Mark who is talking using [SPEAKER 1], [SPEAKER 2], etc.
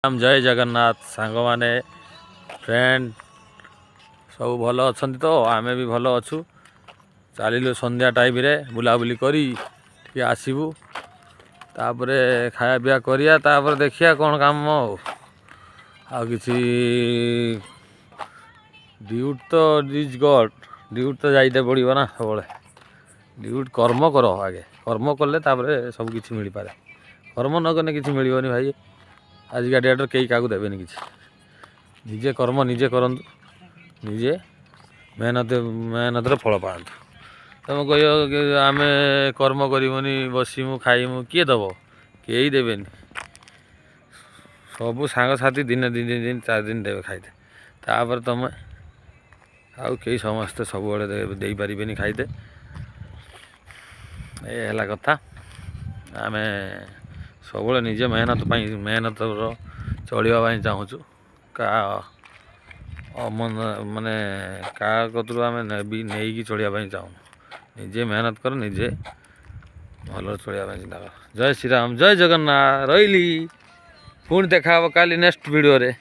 [SPEAKER 1] जय जगन्नाथ सांग माने फ्रेंड सब भल अच्छा तो आम भी भल अच्छु चलू संध्या टाइम रे बुलाबुली करी आसबू तापर खाया पिया करिया देखिया कौन काम कि ड्यूट तो इज गॉड ड्यूट तो जाइते पड़ो ना सब ड्यूट कर्म कर आगे कर्म कले सब किसी मिल पारे कर्म न कले कि मिलनी भाई आजिका डेट्रे कई क्या देवे कि निजे कर्म निजे करूँ निजे मेहनत मेहनत फल पातु तुम कह आम कर्म करनी बसमु खाइमु किए दब कई देवे सबू सांगसाथी दिन दिन दिन 4 दिन देवे खाइते तापर तुम आउ कई समस्ते सब दे पारे खाइते ये कथा आम सब निजे मेहनत मेहनत चलवाई चाहूँ का माने का कतरू आम नहीं चलवाई चाहूँ निजे मेहनत कर निजे भल चलवाई चिंता कर। जय श्री राम जय जगन्नाथ रही पुणी देखा काली नेक्स्ट वीडियो रे।